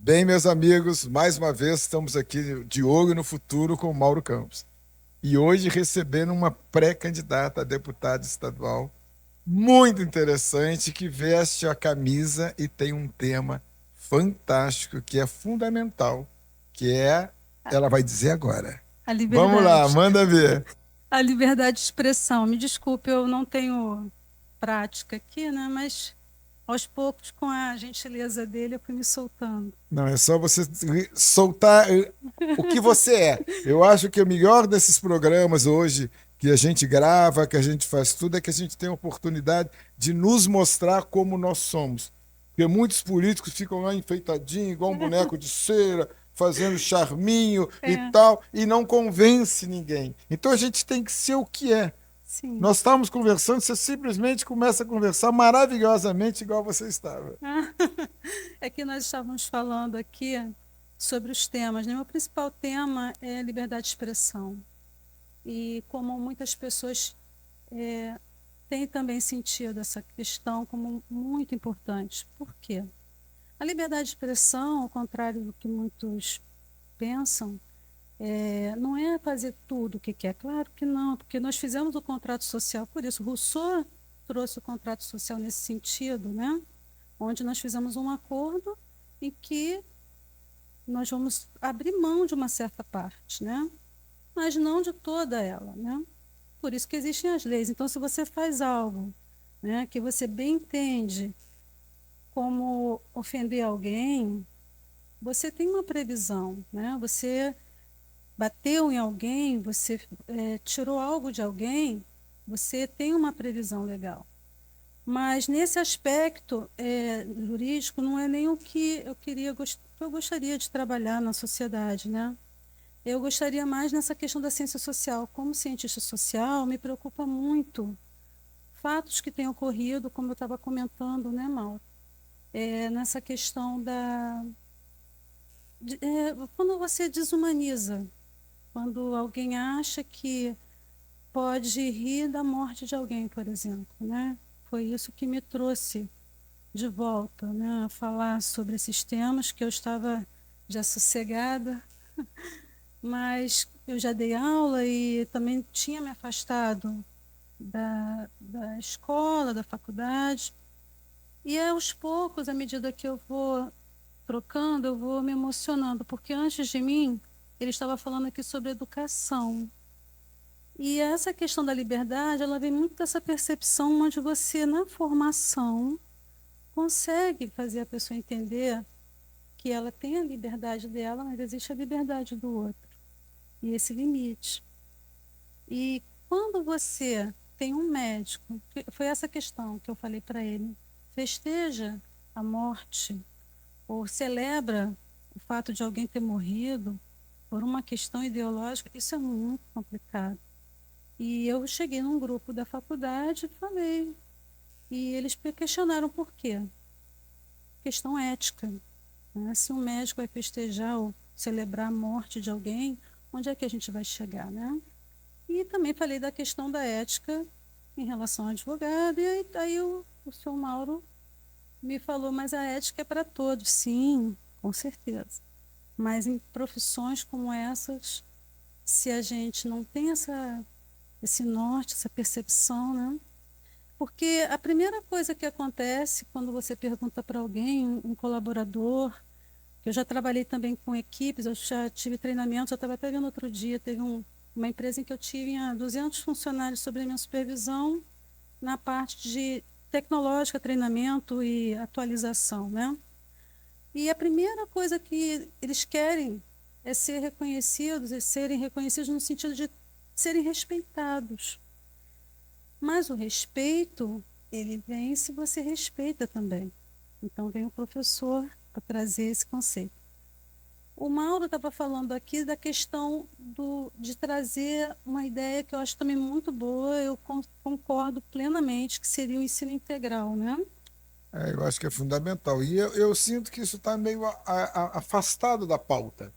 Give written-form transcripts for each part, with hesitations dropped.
Bem, meus amigos, mais uma vez estamos aqui de olho no futuro com o Mauro Campos. E hoje recebendo uma pré-candidata a deputada estadual muito interessante que veste a camisa e tem um tema fantástico que é fundamental, que é, ela vai dizer agora. A Vamos lá, liberdade. manda ver. A liberdade de expressão. Me desculpe, eu não tenho prática aqui, né? Mas aos poucos, com a gentileza dele, eu fui me soltando. Não, é só você soltar o que você é. Eu acho que o melhor desses programas hoje, que a gente grava, que a gente faz tudo, é que a gente tem a oportunidade de nos mostrar como nós somos. Porque muitos políticos ficam lá enfeitadinhos, igual um boneco de cera, fazendo charminho e É, tal, e não convence ninguém. Então a gente tem que ser o que é. sim. Nós estávamos conversando, você simplesmente começa a conversar maravilhosamente igual você estava. É que nós estávamos falando aqui sobre os temas, né? O principal tema é a liberdade de expressão. E como muitas pessoas têm também sentido essa questão como muito importante. Por quê? A liberdade de expressão, ao contrário do que muitos pensam, não é fazer tudo o que quer. Claro que não, porque nós fizemos o contrato social. Por isso, Rousseau trouxe o contrato social nesse sentido, né? Onde nós fizemos um acordo em que nós vamos abrir mão de uma certa parte, né? Mas não de toda ela, né? Por isso que existem as leis. Então, se você faz algo, né, que você bem entende como ofender alguém, você tem uma previsão, né? Você bateu em alguém, você tirou algo de alguém, você tem uma previsão legal. Mas nesse aspecto jurídico não é nem o que eu gostaria de trabalhar na sociedade, né? Eu gostaria mais nessa questão da ciência social. Como cientista social, me preocupa muito fatos que têm ocorrido, como eu estava comentando, né, Mauro? Nessa questão quando você desumaniza, quando alguém acha que pode rir da morte de alguém, por exemplo, né? Foi isso que me trouxe de volta, né, a falar sobre esses temas que eu estava já sossegada, mas eu já dei aula e também tinha me afastado da escola, da faculdade, e aos poucos, à medida que eu vou trocando, eu vou me emocionando, porque antes de mim, ele estava falando aqui sobre educação. E essa questão da liberdade, ela vem muito dessa percepção onde você, na formação, consegue fazer a pessoa entender que ela tem a liberdade dela, mas existe a liberdade do outro. E esse limite. E quando você tem um médico, foi essa questão que eu falei para ele, festeja a morte ou celebra o fato de alguém ter morrido por uma questão ideológica, isso é muito complicado. E eu cheguei num grupo da faculdade e falei, e eles questionaram por quê. Questão ética, né? Se um médico vai festejar ou celebrar a morte de alguém, onde é que a gente vai chegar, né? E também falei da questão da ética em relação ao advogado, e aí o senhor Mauro me falou, mas a ética é para todos. Sim, com certeza. Mas em profissões como essas, se a gente não tem esse norte, essa percepção, né? Porque a primeira coisa que acontece quando você pergunta para alguém, um colaborador, que eu já trabalhei também com equipes, eu já tive treinamento, eu estava até vendo outro dia, teve uma empresa em que eu tinha 200 funcionários sob a minha supervisão na parte de tecnológica, treinamento e atualização, né? E a primeira coisa que eles querem é ser reconhecidos, e serem reconhecidos no sentido de serem respeitados. Mas o respeito, ele vem se você respeita também. Então vem o professor para trazer esse conceito. O Mauro estava falando aqui da questão de trazer uma ideia que eu acho também muito boa, eu concordo plenamente, que seria o ensino integral, né? Eu acho que é fundamental. E eu sinto que isso está meio afastado da pauta.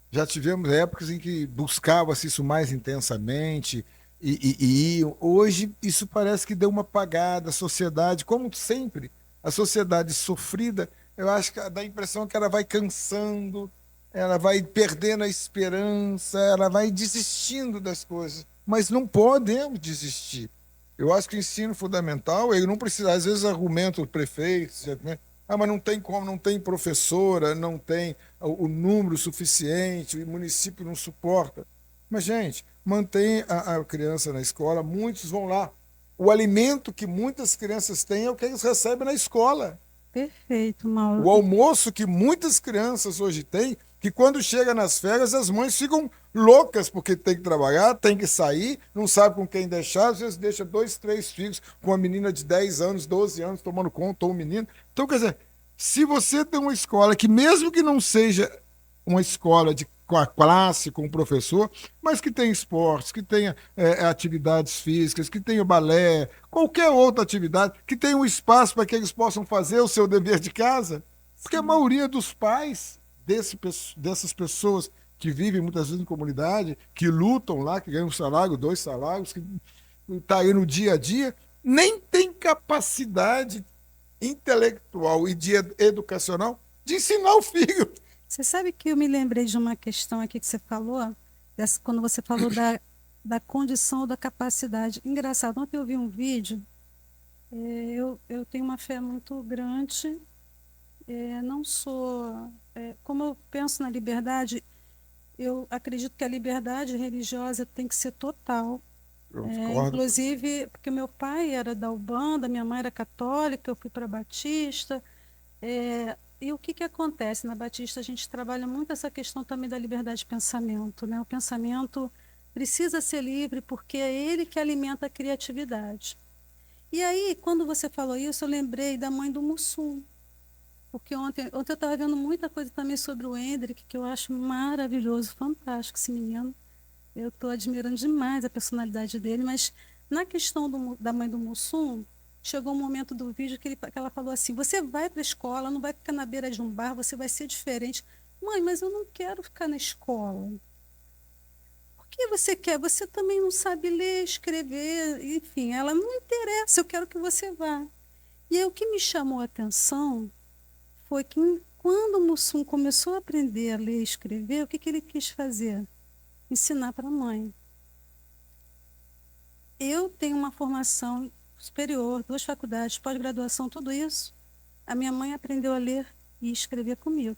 Já tivemos épocas em que buscava-se isso mais intensamente, e hoje isso parece que deu uma apagada. A sociedade, como sempre, a sociedade sofrida eu acho que dá a impressão que ela vai cansando, ela vai perdendo a esperança, ela vai desistindo das coisas. Mas não podemos desistir. Eu acho que o ensino fundamental, ele não precisa, às vezes argumenta o prefeito, né? Ah, mas não tem como, não tem professora, não tem o número suficiente, o município não suporta. Mas, gente, mantém a criança na escola, muitos vão lá. O alimento que muitas crianças têm é o que eles recebem na escola. Perfeito, Mauro. O almoço que muitas crianças hoje têm, que quando chega nas férias, as mães ficam loucas porque tem que trabalhar, tem que sair, não sabe com quem deixar, às vezes deixa 2, 3 filhos com uma menina de 10 anos, 12 anos tomando conta, ou um menino. Então, quer dizer, se você tem uma escola que, mesmo que não seja uma escola com a classe, com o professor, mas que tenha esportes, que tenha atividades físicas, que tenha balé, qualquer outra atividade, que tenha um espaço para que eles possam fazer o seu dever de casa, porque a Sim. maioria dos pais dessas pessoas que vivem muitas vezes em comunidade, que lutam lá, que ganham um salário, 2 salários, que está aí no dia a dia, nem tem capacidade intelectual e educacional de ensinar o filho. Você sabe que eu me lembrei de uma questão aqui que você falou, quando você falou da condição da capacidade. Engraçado, ontem eu vi um vídeo, eu tenho uma fé muito grande, não sou. Como eu penso na liberdade, eu acredito que a liberdade religiosa tem que ser total. Eu concordo. Inclusive, porque meu pai era da Ubanda, minha mãe era católica, eu fui para Batista. E o que acontece? Na Batista a gente trabalha muito essa questão também da liberdade de pensamento, né? O pensamento precisa ser livre porque é ele que alimenta a criatividade. E aí, quando você falou isso, eu lembrei da mãe do Mussum, porque ontem eu estava vendo muita coisa também sobre o Hendrik, que eu acho maravilhoso, fantástico esse menino. Eu estou admirando demais a personalidade dele, mas na questão da mãe do Mussum, chegou um momento do vídeo que ela falou assim: você vai para a escola, não vai ficar na beira de um bar, você vai ser diferente. Mãe, mas eu não quero ficar na escola. Por que você quer? Você também não sabe ler, escrever, enfim, ela não interessa, eu quero que você vá. E aí o que me chamou a atenção foi que quando o Mussum começou a aprender a ler e escrever, o que ele quis fazer? Ensinar para a mãe. Eu tenho uma formação superior, 2 faculdades, pós-graduação, tudo isso. A minha mãe aprendeu a ler e escrever comigo.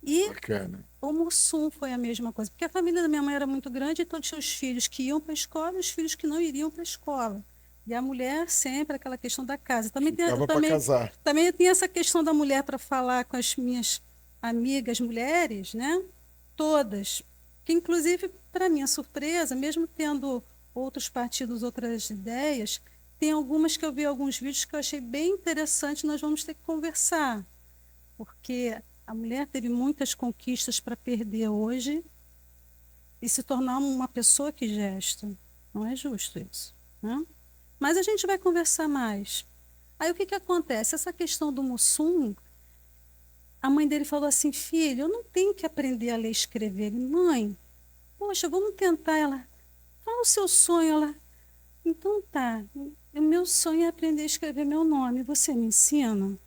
E Bacana. o Mussum foi a mesma coisa, porque a família da minha mãe era muito grande, então tinha os filhos que iam para a escola e os filhos que não iriam para a escola. E a mulher sempre aquela questão da casa. Ficava para casar. Também tem essa questão da mulher para falar com as minhas amigas mulheres, né? Todas. Que inclusive, para minha surpresa, mesmo tendo outros partidos, outras ideias, tem algumas que eu vi alguns vídeos que eu achei bem interessante, nós vamos ter que conversar. Porque a mulher teve muitas conquistas para perder hoje e se tornar uma pessoa que gesta. Não é justo isso, né? Mas a gente vai conversar mais. Aí o que acontece? Essa questão do Mussum, a mãe dele falou assim: filho, eu não tenho que aprender a ler e escrever. Ele, mãe, poxa, vamos tentar. Ela, qual o seu sonho? Ela, então tá, o meu sonho é aprender a escrever meu nome, você me ensina?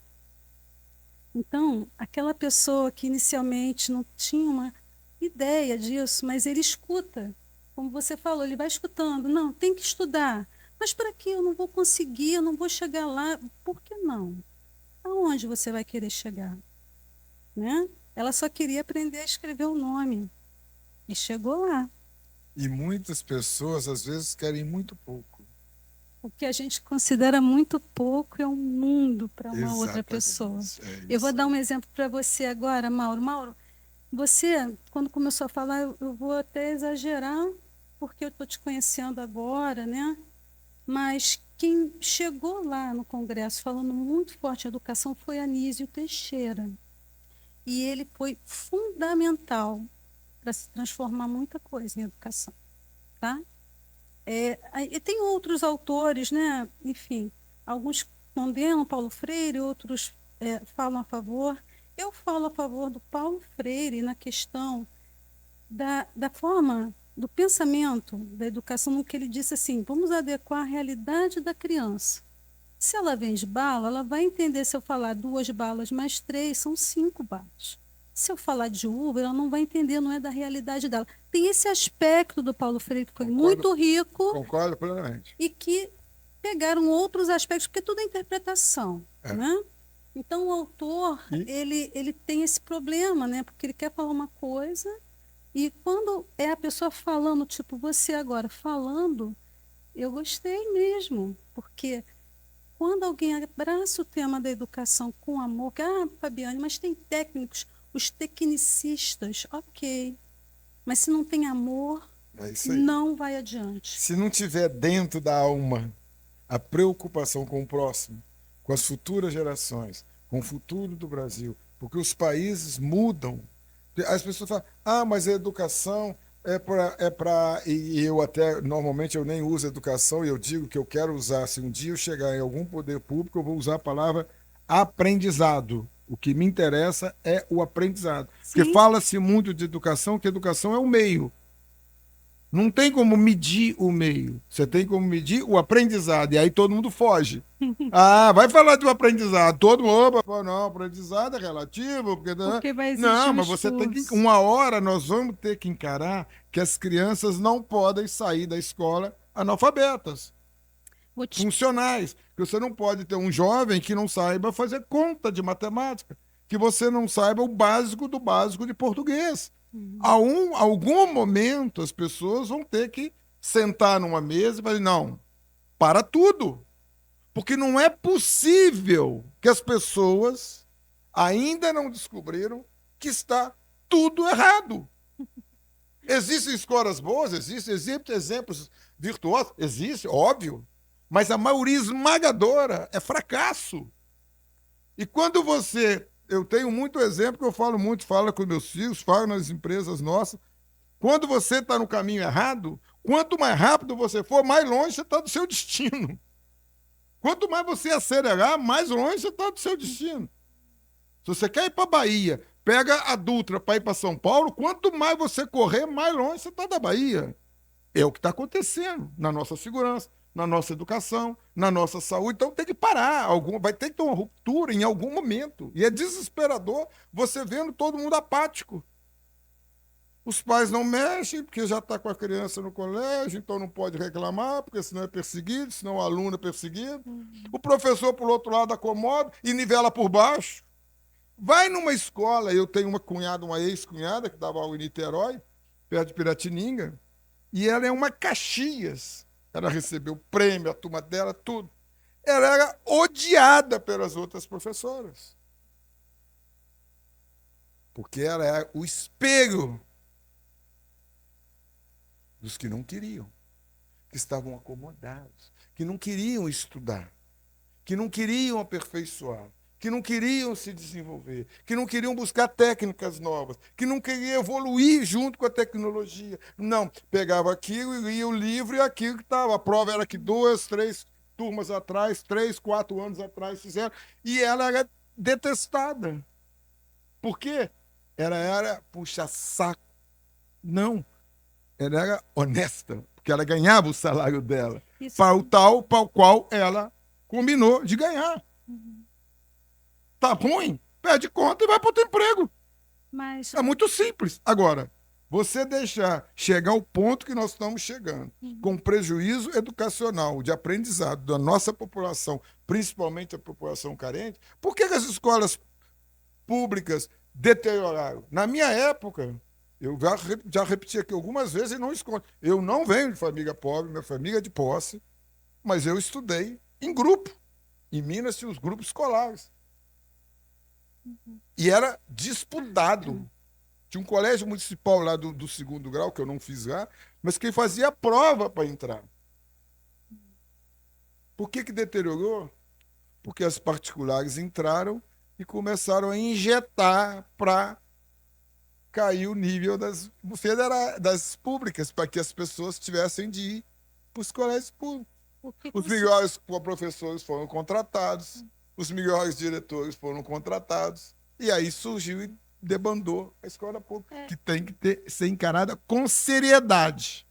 Então, aquela pessoa que inicialmente não tinha uma ideia disso, mas ele escuta, como você falou, ele vai escutando. Não, tem que estudar. Mas para que eu não vou conseguir, eu não vou chegar lá? Por que não? Aonde você vai querer chegar? Né? Ela só queria aprender a escrever o nome. E chegou lá. E muitas pessoas, às vezes, querem muito pouco. O que a gente considera muito pouco é um mundo para uma outra pessoa. Exatamente. É Eu vou isso dar um aí. exemplo para você agora, Mauro. Mauro, você, quando começou a falar, eu vou até exagerar, porque eu estou te conhecendo agora, né? Mas quem chegou lá no Congresso falando muito forte em educação foi Anísio Teixeira. E ele foi fundamental para se transformar muita coisa em educação, tá? E tem outros autores, né? Enfim, alguns condenam Paulo Freire, outros falam a favor. Eu falo a favor do Paulo Freire na questão da forma, do pensamento da educação, no que ele disse assim: vamos adequar a realidade da criança. Se ela vende bala, ela vai entender se eu falar 2 balas mais 3, são 5 balas. Se eu falar de uva, ela não vai entender, não é da realidade dela. Tem esse aspecto do Paulo Freire que foi muito rico Concordo plenamente. e que pegaram outros aspectos, porque tudo é interpretação, né? Então, o autor, ele tem esse problema, né? Porque ele quer falar uma coisa e quando é a pessoa falando, tipo, você agora falando, eu gostei mesmo, porque quando alguém abraça o tema da educação com amor, que, Fabiane, mas tem técnicos, os tecnicistas, ok. Mas se não tem amor, não vai adiante. Se não tiver dentro da alma a preocupação com o próximo, com as futuras gerações, com o futuro do Brasil, porque os países mudam. As pessoas falam, mas a educação e eu até, normalmente eu nem uso educação, e eu digo que eu quero usar, se um dia eu chegar em algum poder público, eu vou usar a palavra aprendizado. O que me interessa é o aprendizado. Sim. Porque fala-se muito de educação, que educação é o meio. Não tem como medir o meio. Você tem como medir o aprendizado. E aí todo mundo foge. Vai falar do aprendizado. Todo mundo fala, não, aprendizado é relativo. Porque vai existir não, mas você tem que. Uma hora nós vamos ter que encarar que as crianças não podem sair da escola analfabetas. Funcionais. Que você não pode ter um jovem que não saiba fazer conta de matemática. Que você não saiba o básico do básico de português. Algum momento as pessoas vão ter que sentar numa mesa e falar, não, para tudo. Porque não é possível que as pessoas ainda não descobriram que está tudo errado. Existem escolas boas, existem exemplos virtuosos, existe, óbvio, mas a maioria esmagadora é fracasso. E quando eu tenho muito exemplo que eu falo muito, falo com meus filhos, falo nas empresas nossas. Quando você está no caminho errado, quanto mais rápido você for, mais longe você está do seu destino. Quanto mais você acelerar, mais longe você está do seu destino. Se você quer ir para a Bahia, pega a Dutra para ir para São Paulo, quanto mais você correr, mais longe você está da Bahia. É o que está acontecendo na nossa segurança, na nossa educação, na nossa saúde. Então tem que parar, vai ter que ter uma ruptura em algum momento. E é desesperador você vendo todo mundo apático. Os pais não mexem, porque já está com a criança no colégio, então não pode reclamar, porque senão é perseguido, senão o aluno é perseguido. O professor, por outro lado, acomoda e nivela por baixo. Vai numa escola, eu tenho uma ex-cunhada, que dava aula em Niterói, perto de Piratininga, e ela é uma Caxias. Ela recebeu prêmio, a turma dela, tudo. Ela era odiada pelas outras professoras. Porque ela era o espelho dos que não queriam, que estavam acomodados, que não queriam estudar, que não queriam aperfeiçoar, que não queriam se desenvolver, que não queriam buscar técnicas novas, que não queriam evoluir junto com a tecnologia. Não, pegava aquilo e lia o livro e aquilo que estava. A prova era que 2, 3 turmas atrás, 3, 4 anos atrás fizeram, e ela era detestada. Por quê? Ela era puxa-saco. Não. Ela era honesta, porque ela ganhava o salário dela para o qual ela combinou de ganhar. Tá ruim? Pede conta e vai para outro emprego. É muito simples. Agora, você deixar chegar ao ponto que nós estamos chegando, com prejuízo educacional, de aprendizado da nossa população, principalmente a população carente, por que as escolas públicas deterioraram? Na minha época, eu já repeti aqui algumas vezes e não escondo. Eu não venho de família pobre, minha família é de posse, mas eu estudei em grupo. Em Minas tinha os grupos escolares. E era disputado. Tinha um colégio municipal lá do segundo grau, que eu não fiz lá, mas quem fazia a prova para entrar. Por que deteriorou? Porque as particulares entraram e começaram a injetar para cair o nível das públicas, para que as pessoas tivessem de ir para os colégios públicos. Os melhores professores foram contratados, os melhores diretores foram contratados, e aí surgiu e debandou a escola pública, que tem que ser encarada com seriedade,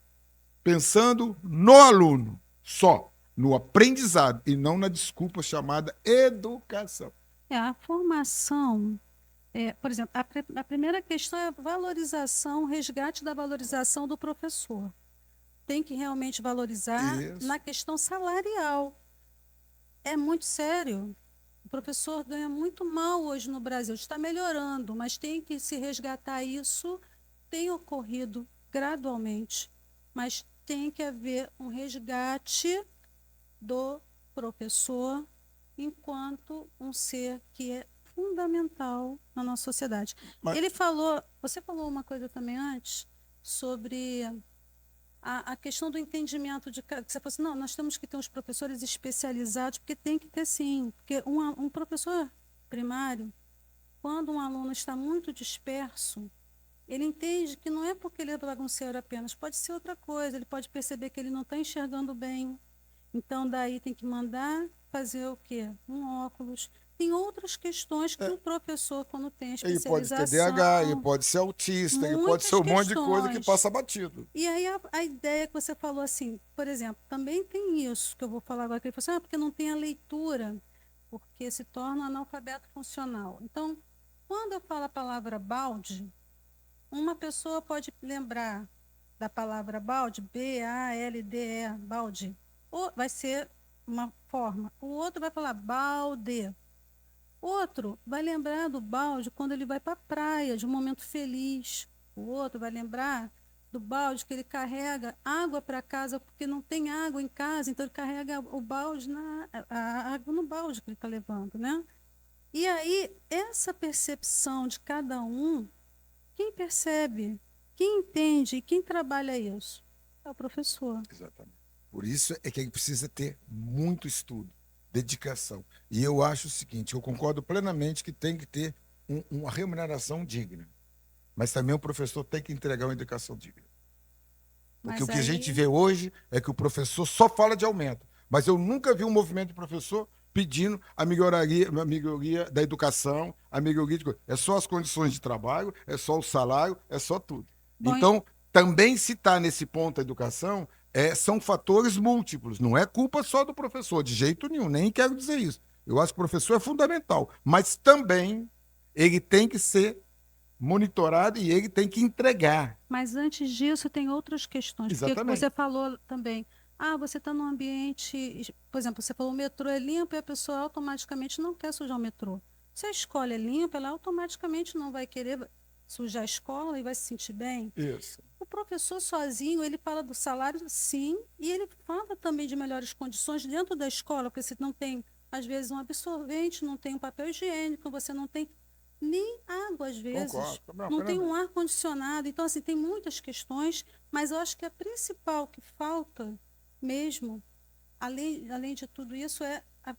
pensando no aluno só. no aprendizado e não na desculpa chamada educação. A formação, por exemplo, a primeira questão é a valorização, o resgate da valorização do professor. Tem que realmente valorizar Isso. na questão salarial. É muito sério. O professor ganha muito mal hoje no Brasil. Está melhorando, mas tem que se resgatar isso. Tem ocorrido gradualmente, mas tem que haver um resgate do professor enquanto um ser que é fundamental na nossa sociedade. Mas- Você falou uma coisa também antes sobre a questão do entendimento de que você falou assim, não, nós temos que ter uns professores especializados, porque tem que ter sim, porque um professor primário, quando um aluno está muito disperso, ele entende que não é porque ele é bagunceiro apenas, pode ser outra coisa, ele pode perceber que ele não está enxergando bem, então daí tem que mandar fazer o quê? Um óculos. Tem outras questões que o professor, quando tem Ele pode ter especialização, DH, ele pode ser autista, ele pode ser muitas um monte de coisa que questões. passa batido. E aí a ideia que você falou assim, por exemplo, também tem isso que eu vou falar agora, que ele falou assim, porque não tem a leitura, porque se torna analfabeto funcional. Então, quando eu falo a palavra balde, uma pessoa pode lembrar da palavra balde, B-A-L-D-E, balde, ou vai ser uma forma. O outro vai falar balde. Outro vai lembrar do balde quando ele vai para a praia, de um momento feliz. O outro vai lembrar do balde que ele carrega água para casa porque não tem água em casa, então ele carrega o balde a água no balde que ele está levando, né? E aí, essa percepção de cada um, quem percebe, quem entende e quem trabalha isso? É o professor. Exatamente. Por isso é que ele precisa ter muito estudo, dedicação. E eu acho o seguinte, eu concordo plenamente que tem que ter uma remuneração digna. Mas também o professor tem que entregar uma educação digna. Porque Mas o que a aí, gente vê hoje é que o professor só fala de aumento. Mas eu nunca vi um movimento de professor pedindo a melhoria da educação, a melhoria de coisa. É só as condições de trabalho, é só o salário, é só tudo. bom, Então, também se está nesse ponto a educação, são fatores múltiplos. Não é culpa só do professor, de jeito nenhum, nem quero dizer isso. Eu acho que o professor é fundamental, mas também ele tem que ser monitorado e ele tem que entregar. mas antes disso tem outras questões, porque Exatamente. você falou também, você está num ambiente, por exemplo, você falou o metrô é limpo e a pessoa automaticamente não quer sujar o metrô. Se a escola é limpa, ela automaticamente não vai querer sujar a escola e vai se sentir bem. Isso. O professor sozinho, ele fala do salário, sim, e ele fala também de melhores condições dentro da escola, porque você não tem, às vezes, um absorvente, não tem um papel higiênico, você não tem nem água, às vezes, Concordo. não tem um ar-condicionado. Então, assim, tem muitas questões, mas eu acho que a principal que falta mesmo, além de tudo isso,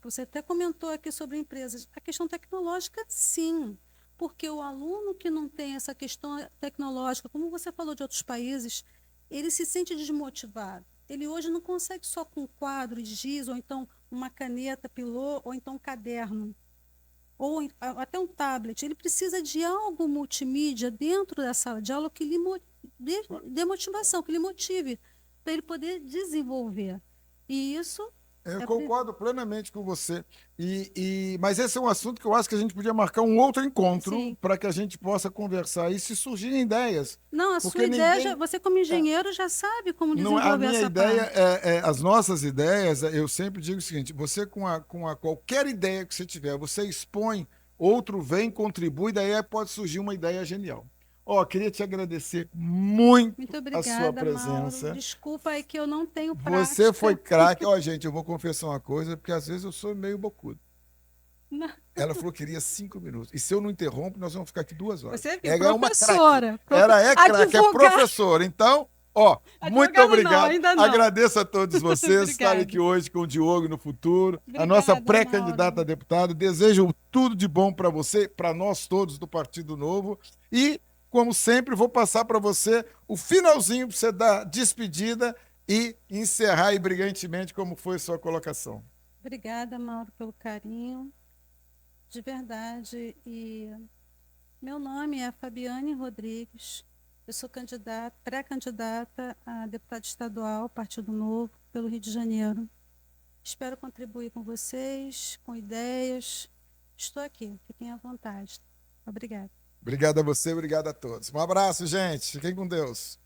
você até comentou aqui sobre empresas, a questão tecnológica, sim, porque o aluno que não tem essa questão tecnológica, como você falou de outros países, ele se sente desmotivado. Ele hoje não consegue só com quadro e giz, ou então uma caneta pilô, ou então um caderno, ou até um tablet. Ele precisa de algo multimídia dentro da sala de aula que lhe dê motivação, que lhe motive, para ele poder desenvolver. E isso Eu concordo plenamente com você. Mas esse é um assunto que eu acho que a gente podia marcar um outro encontro para que a gente possa conversar e se surgirem ideias. Não, a Porque sua ideia, ninguém... você como engenheiro já sabe como desenvolver A minha essa ideia parte. as nossas ideias, eu sempre digo o seguinte, você com qualquer ideia que você tiver, você expõe, outro vem, contribui, daí pode surgir uma ideia genial. Queria te agradecer muito Muito a sua obrigada, presença. Mauro. Desculpa aí que eu não tenho Você prática. foi craque. Gente, eu vou confessar uma coisa, porque às vezes eu sou meio bocudo. Não. Ela falou que queria 5 minutos. E se eu não interrompo, nós vamos ficar aqui 2 horas. Você Ela é uma professora. craque. Ela é craque, é Advogada. professora. Então, muito Advogada não, obrigado. ainda não. Agradeço a todos vocês Obrigada. estarem aqui hoje com o Diogo no futuro. A Obrigada, nossa pré-candidata Mauro. a deputado. Desejo tudo de bom para você, para nós todos do Partido Novo. E, como sempre, vou passar para você o finalzinho para você dar despedida e encerrar aí brilhantemente como foi a sua colocação. Obrigada, Mauro, pelo carinho. De verdade. E meu nome é Fabiane Rodrigues. Eu sou pré-candidata a deputada estadual, Partido Novo, pelo Rio de Janeiro. Espero contribuir com vocês, com ideias. Estou aqui, fiquem à vontade. Obrigada. Obrigado a você, obrigado a todos. Um abraço, gente. Fiquem com Deus.